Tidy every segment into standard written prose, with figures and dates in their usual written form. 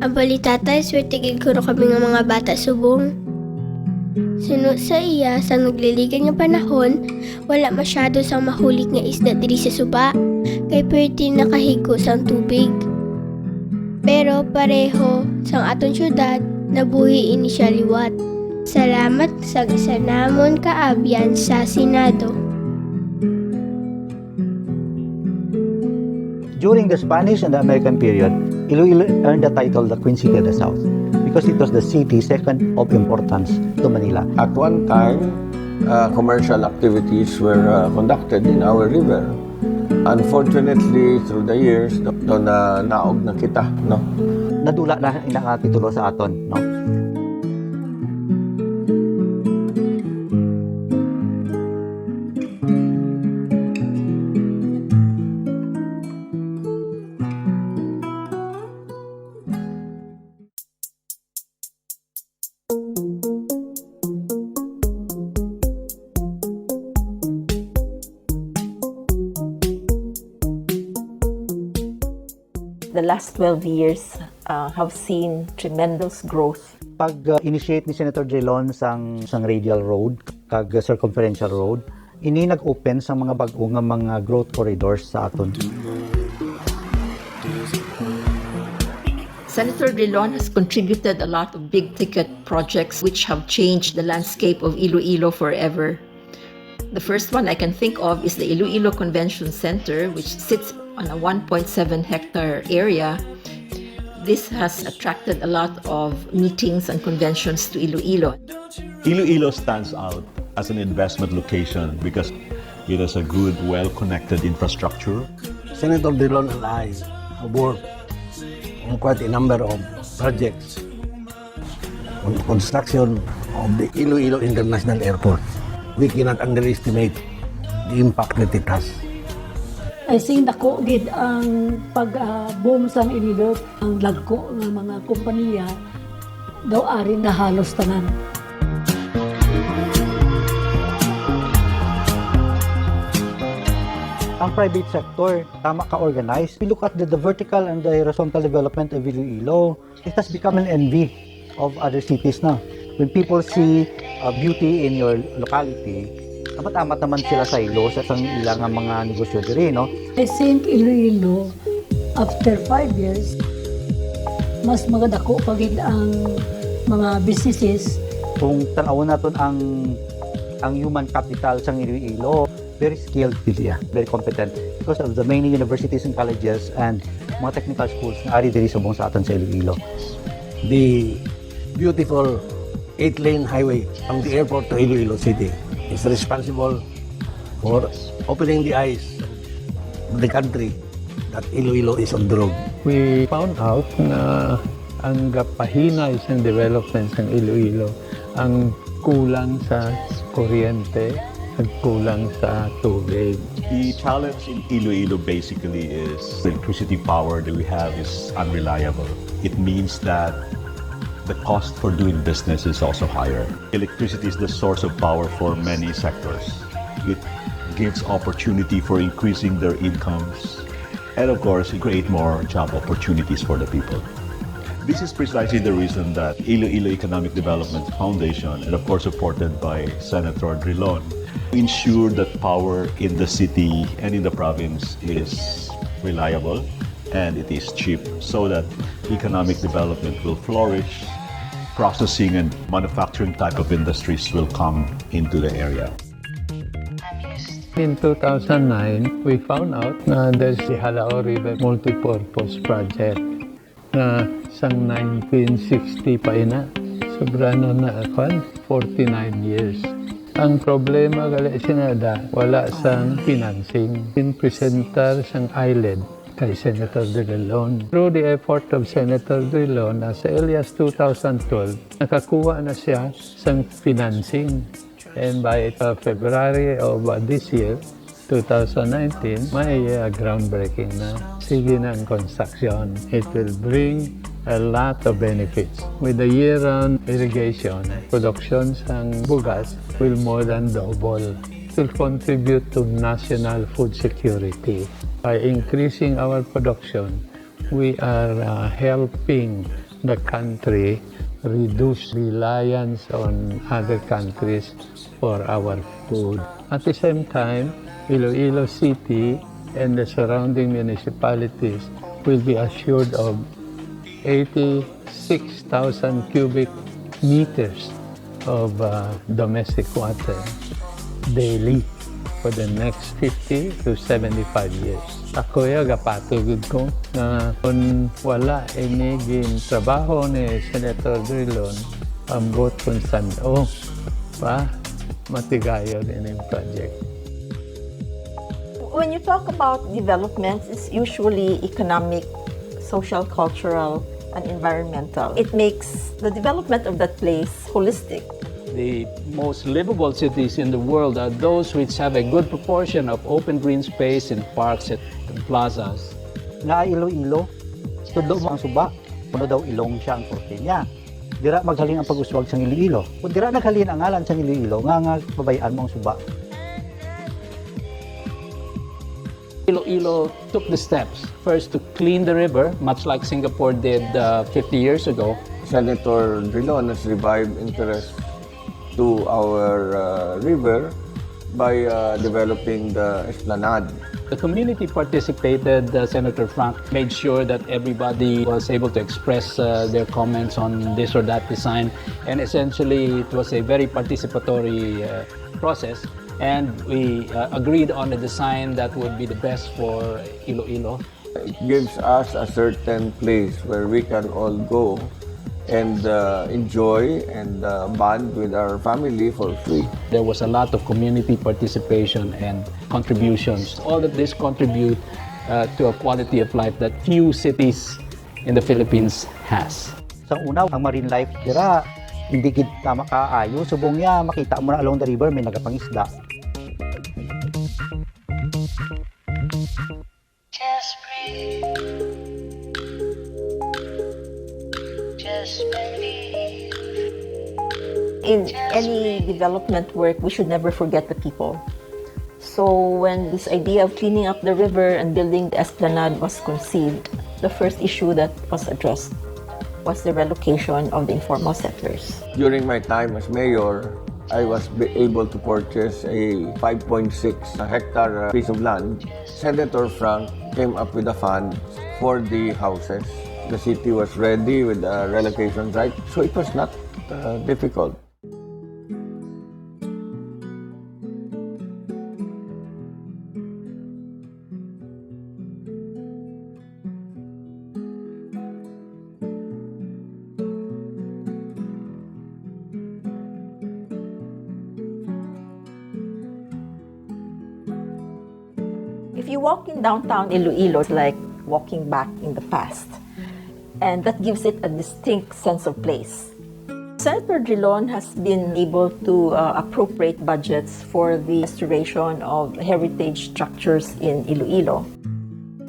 Ang balita tayo, swerte guro kami ng mga bata subong. Sunod sa iya, sa nagliligan ng panahon, wala masyado sang mahulik nga isda diri sa suba, kay pwede nakahigo sang tubig. Pero pareho sang aton syudad, nabuhi ini siya liwat. Salamat sa isa namon kaabyan sa Senado. During the Spanish and the American period, Iloilo earned the title the Queen City of the South because it was the city second of importance to Manila. At one time, commercial activities were conducted in our river. Unfortunately, through the years, naog na kita, no? Nadula na nakatitulo sa aton, no? The last 12 years have seen tremendous growth. Pag-initiate ni Senator Drilon sang radial road, kag circumferential road, ini nag-open sa mga bag-o nga mga growth corridors sa aton. Senator Drilon has contributed a lot of big-ticket projects which have changed the landscape of Iloilo forever. The first one I can think of is the ILOILO Convention Center, which sits on a 1.7-hectare area. This has attracted a lot of meetings and conventions to Iloilo. Iloilo stands out as an investment location because it has a good, well-connected infrastructure. Senator Drilon and I have worked on quite a number of projects on the construction of the Iloilo International Airport. We cannot underestimate the impact that it has. I think dako gid ang pag-boom sang Iloilo, ang lagko ng mga kompanya daw ari na halos tanan. Ang private sector, tama ka-organized. We look at the vertical and the horizontal development of Iloilo. It has become an envy of other cities na. When people see beauty in your locality, amat-amat naman sila sa ilo sa ilang mga negosyo diri, no? I think Iloilo, after 5 years, mas magadako pa gid ang mga businesses. Kung tanawon naton ang human capital sa Iloilo, very skilled siya, very competent because of the many universities and colleges and mga technical schools na ari diri subong sa aton sa Iloilo. The beautiful 8-lane highway from the airport to Iloilo City is responsible for opening the eyes of the country that Iloilo is on the road. We found out na ang gapahinay sa development ng Iloilo, ang kulang sa kuryente, ang kulang sa tubig. The challenge in Iloilo basically is the electricity power that we have is unreliable. It means that the cost for doing business is also higher. Electricity is the source of power for many sectors. It gives opportunity for increasing their incomes, and of course, it creates more job opportunities for the people. This is precisely the reason that ILOILO Economic Development Foundation, and of course supported by Senator Drilon, ensure that power in the city and in the province is reliable and it is cheap so that economic development will flourish, processing and manufacturing type of industries will come into the area. In 2009, we found out na there's the Halao River Multipurpose Project na sang 1960 pa ina. Sobra na ako, 49 years. Ang problema gali sinada, wala sang financing. Presentar sang ILED kay Senator Drilon. Through the effort of Senator Drilon, as early as 2012, nakakuha na siya sang financing. And by February of this year, 2019, may groundbreaking na. Sige na ang construction. It will bring a lot of benefits. With the year-round irrigation, production ng bugas will more than double. It will contribute to national food security. By increasing our production, we are helping the country reduce reliance on other countries for our food. At the same time, Iloilo City and the surrounding municipalities will be assured of 86,000 cubic meters of domestic water daily for the next 50 to 75 years. Ako gapatugod ko na kung wala iniging trabaho ni Senator Drilon, ambot kung saan pa matigayon in project. When you talk about development, it's usually economic, social, cultural, and environmental. It makes the development of that place holistic. The most livable cities in the world are those which have a good proportion of open green space and parks and plazas. Nga Iloilo, tudo mo ang suba, kuno daw ilong siya ang korte niya. Dira maghalin ang pag-uswag sa Iloilo. Kung dira naghalin ang ngalan sa Iloilo, nga babayan mo ang suba. Iloilo took the steps first to clean the river, much like Singapore did 50 years ago. Senator Drilon has revived interest to our river by developing the esplanade. The community participated. Senator Frank made sure that everybody was able to express their comments on this or that design, and essentially it was a very participatory process, and we agreed on a design that would be the best for Iloilo. It gives us a certain place where we can all go and enjoy and bond with our family for free. There was a lot of community participation and contributions. All of this contribute to a quality of life that few cities in the Philippines has. Sa una, ang marine life dira, hindi kita makaayo. Subong niya, makita mo na along the river, may nagapangisda. Just breathe. Just believe. In any development work, we should never forget the people. So when this idea of cleaning up the river and building the esplanade was conceived, the first issue that was addressed was the relocation of the informal settlers. During my time as mayor, I was able to purchase a 5.6 hectare piece of land. Senator Frank came up with a fund for the houses. The city was ready with a relocation right, so it was not difficult. If you walk in downtown Iloilo, it's like walking back in the past. And that gives it a distinct sense of place. Senator Drilon has been able to appropriate budgets for the restoration of heritage structures in Iloilo.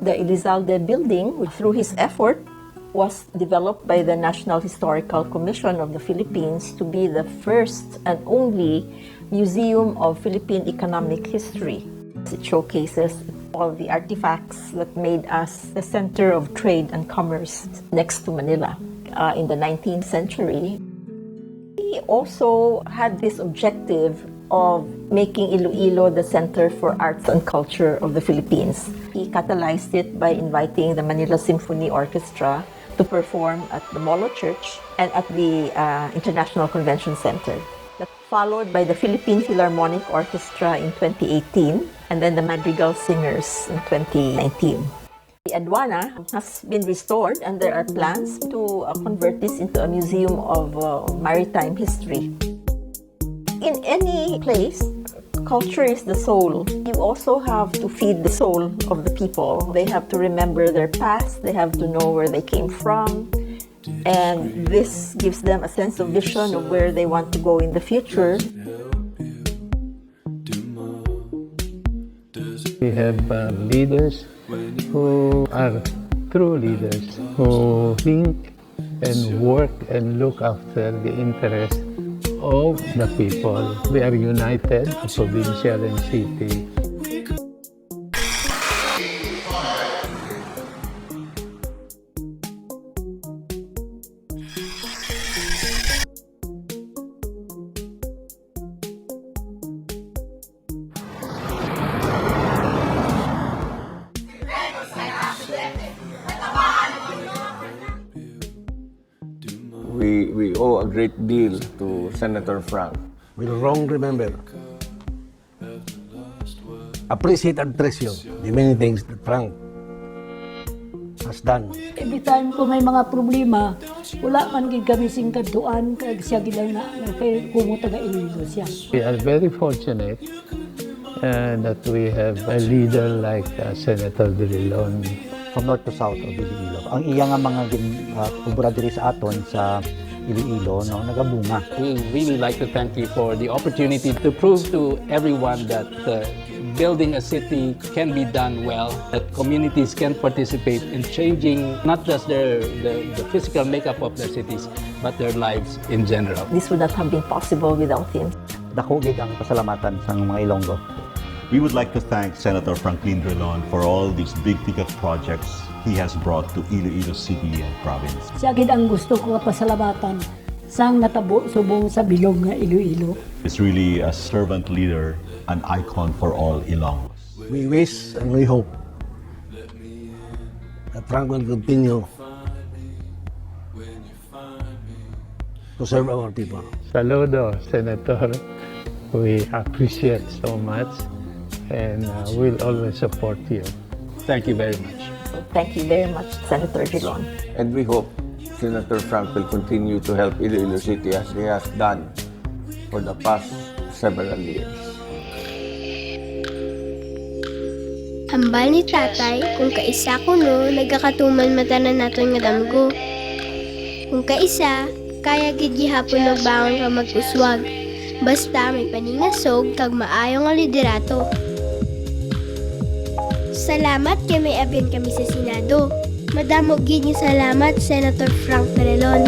The Elizalde building, which through his effort was developed by the National Historical Commission of the Philippines to be the first and only museum of Philippine economic history. It showcases all the artifacts that made us the center of trade and commerce next to Manila in the 19th century. He also had this objective of making Iloilo the center for arts and culture of the Philippines. He catalyzed it by inviting the Manila Symphony Orchestra to perform at the Molo Church and at the International Convention Center. That followed by the Philippine Philharmonic Orchestra in 2018 and then the Madrigal Singers in 2019. The Aduana has been restored and there are plans to convert this into a museum of maritime history. In any place, culture is the soul. You also have to feed the soul of the people. They have to remember their past, they have to know where they came from, and this gives them a sense of vision of where they want to go in the future. We have leaders who are true leaders, who think and work and look after the interests of the people. We are united, provincial and city. We owe a great deal to Senator Frank. Will wrong remember. Appreciate and treasure the many things that Frank has done. Every time ko may mga problema, wala man gid kami singkaduan kag siya gid lang na kay kumo taga Iloilo siya. We are very fortunate that we have a leader like Senator Drilon. From north to south of Iloilo. Ang iya nga mga kubra diri sa aton sa Iloilo, no, nagabunga. We really like to thank you for the opportunity to prove to everyone that building a city can be done well, that communities can participate in changing not just the physical makeup of their cities, but their lives in general. This would not have been possible without him. Dako gid ang pasalamatan sa mga Ilonggo. We would like to thank Senator Franklin Drilon for all these big-ticket projects he has brought to Iloilo City and Province. Siya gid ang gusto ko pasalamatan sang natabo subong sa bilog nga Iloilo. He's really a servant leader, an icon for all Ilonggos. We wish and we hope that Frank will continue to serve our people. Saludo, Senator. We appreciate so much and we'll always support you. Thank you very much. So thank you very much, Senator Drilon. And we hope Senator Frank will continue to help Iloilo City as he has done for the past several years. Hambal ni tatay, kung kaisa ko no, nagakatuman mata na naton nga damgo. Kung kaisa, kaya gid gihapon nagbangon ka mag-uswag. Basta may paningasog kag maayo nga liderato. Salamat kay may abyan kami sa Senado. Madamo gid nga salamat, Senator Frank Drilon.